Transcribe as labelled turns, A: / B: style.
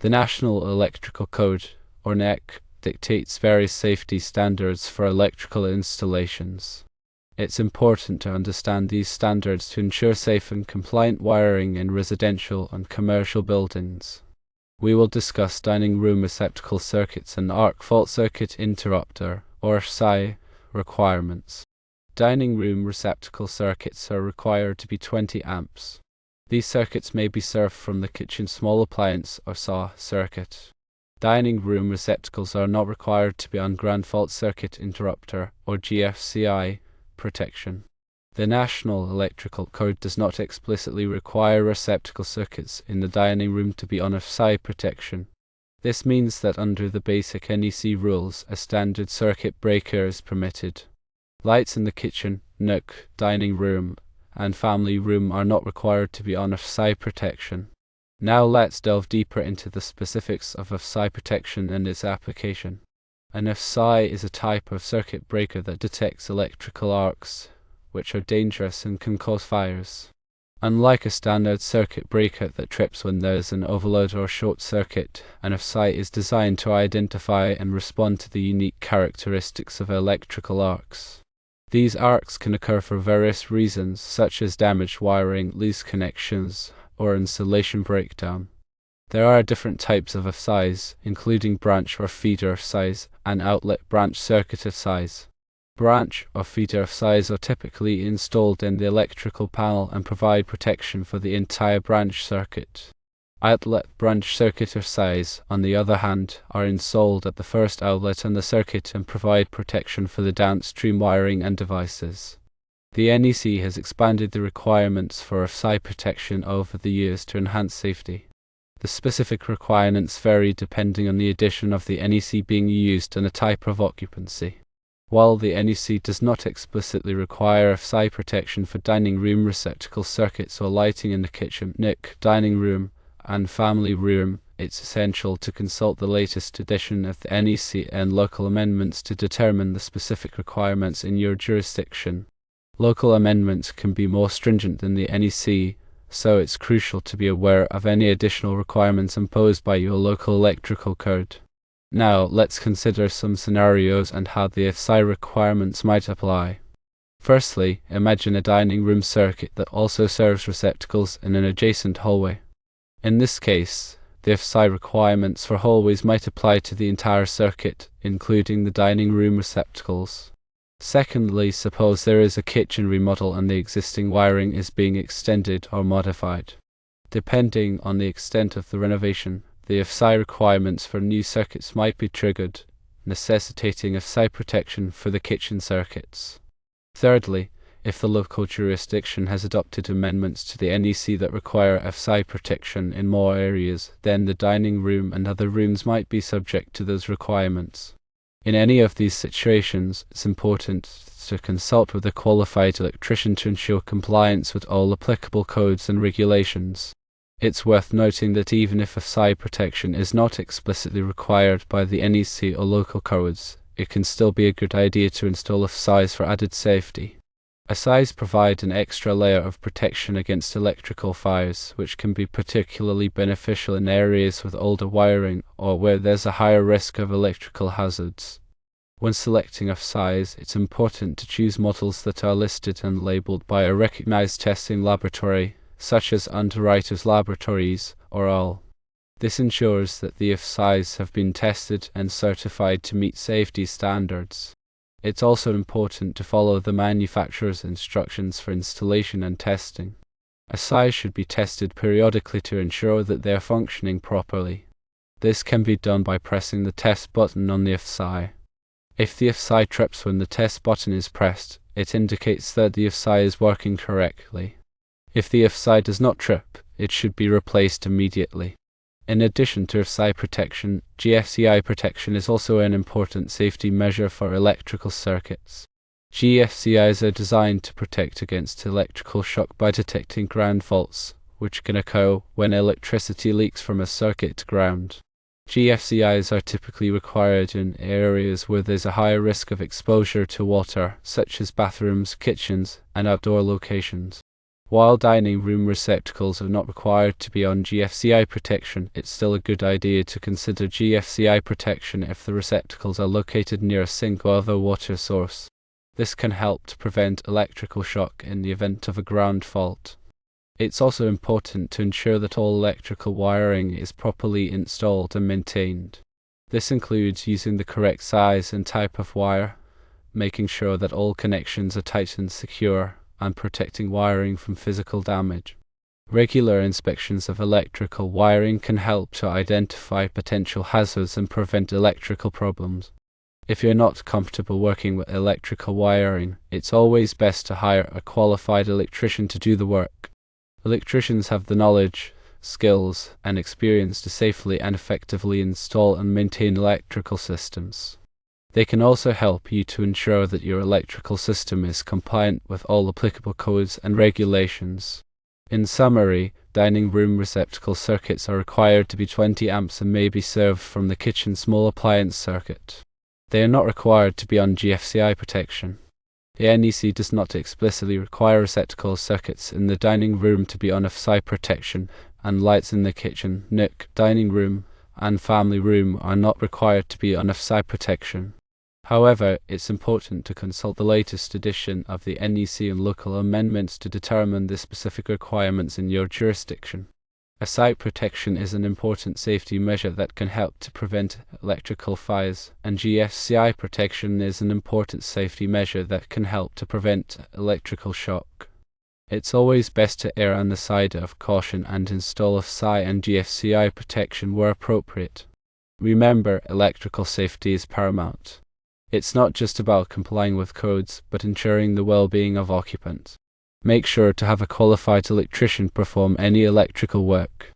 A: The National Electrical Code, or NEC, dictates various safety standards for electrical installations. It's important to understand these standards to ensure safe and compliant wiring in residential and commercial buildings. We will discuss dining room receptacle circuits and arc fault circuit interrupter, or AFCI, requirements. Dining room receptacle circuits are required to be 20 amps. These circuits may be served from the kitchen small appliance or SAW circuit. Dining room receptacles are not required to be on ground fault circuit interrupter, or GFCI, protection. The National Electrical Code does not explicitly require receptacle circuits in the dining room to be on AFCI protection. This means that under the basic NEC rules, a standard circuit breaker is permitted. Lights in the kitchen, nook, dining room, and family room are not required to be on AFCI protection. Now let's delve deeper into the specifics of AFCI protection and its application. An AFCI is a type of circuit breaker that detects electrical arcs, which are dangerous and can cause fires. Unlike a standard circuit breaker that trips when there is an overload or short circuit, an AFCI is designed to identify and respond to the unique characteristics of electrical arcs. These arcs can occur for various reasons, such as damaged wiring, loose connections, or installation breakdown. There are different types of AFCIs, including branch or feeder AFCIs and outlet branch circuit AFCIs. Branch or feeder AFCIs are typically installed in the electrical panel and provide protection for the entire branch circuit. Outlet branch circuit AFCIs, on the other hand, are installed at the first outlet in the circuit and provide protection for the downstream wiring and devices. The NEC has expanded the requirements for AFCI protection over the years to enhance safety. The specific requirements vary depending on the edition of the NEC being used and the type of occupancy. While the NEC does not explicitly require AFCI protection for dining room receptacle circuits or lighting in the kitchen, nook, dining room, and family room, it's essential to consult the latest edition of the NEC and local amendments to determine the specific requirements in your jurisdiction. Local amendments can be more stringent than the NEC, so it's crucial to be aware of any additional requirements imposed by your local electrical code. Now, let's consider some scenarios and how the AFCI requirements might apply. Firstly, imagine a dining room circuit that also serves receptacles in an adjacent hallway. In this case, the AFCI requirements for hallways might apply to the entire circuit, including the dining room receptacles. Secondly, suppose there is a kitchen remodel and the existing wiring is being extended or modified. Depending on the extent of the renovation, the AFCI requirements for new circuits might be triggered, necessitating AFCI protection for the kitchen circuits. Thirdly, if the local jurisdiction has adopted amendments to the NEC that require AFCI protection in more areas, then the dining room and other rooms might be subject to those requirements. In any of these situations, it's important to consult with a qualified electrician to ensure compliance with all applicable codes and regulations. It's worth noting that even if AFCI protection is not explicitly required by the NEC or local codes, it can still be a good idea to install AFCIs for added safety. AFCIs provide an extra layer of protection against electrical fires, which can be particularly beneficial in areas with older wiring or where there's a higher risk of electrical hazards. When selecting AFCIs, it's important to choose models that are listed and labeled by a recognized testing laboratory, such as Underwriters Laboratories or AL. This ensures that the AFCIs have been tested and certified to meet safety standards. It's also important to follow the manufacturer's instructions for installation and testing. AFCIs should be tested periodically to ensure that they are functioning properly. This can be done by pressing the test button on the AFCI. If the AFCI trips when the test button is pressed, it indicates that the AFCI is working correctly. If the AFCI does not trip, it should be replaced immediately. In addition to AFCI protection, GFCI protection is also an important safety measure for electrical circuits. GFCIs are designed to protect against electrical shock by detecting ground faults, which can occur when electricity leaks from a circuit to ground. GFCIs are typically required in areas where there's a higher risk of exposure to water, such as bathrooms, kitchens, and outdoor locations. While dining room receptacles are not required to be on GFCI protection, it's still a good idea to consider GFCI protection if the receptacles are located near a sink or other water source. This can help to prevent electrical shock in the event of a ground fault. It's also important to ensure that all electrical wiring is properly installed and maintained. This includes using the correct size and type of wire, making sure that all connections are tight and secure, and protecting wiring from physical damage. Regular inspections of electrical wiring can help to identify potential hazards and prevent electrical problems. If you're not comfortable working with electrical wiring, it's always best to hire a qualified electrician to do the work. Electricians have the knowledge, skills, and experience to safely and effectively install and maintain electrical systems. They can also help you to ensure that your electrical system is compliant with all applicable codes and regulations. In summary, dining room receptacle circuits are required to be 20 amps and may be served from the kitchen small appliance circuit. They are not required to be on GFCI protection. The NEC does not explicitly require receptacle circuits in the dining room to be on AFCI protection, and lights in the kitchen, nook, dining room, and family room are not required to be on AFCI protection. However, it's important to consult the latest edition of the NEC and local amendments to determine the specific requirements in your jurisdiction. AFCI protection is an important safety measure that can help to prevent electrical fires, and GFCI protection is an important safety measure that can help to prevent electrical shock. It's always best to err on the side of caution and install AFCI and GFCI protection where appropriate. Remember, electrical safety is paramount. It's not just about complying with codes, but ensuring the well-being of occupants. Make sure to have a qualified electrician perform any electrical work.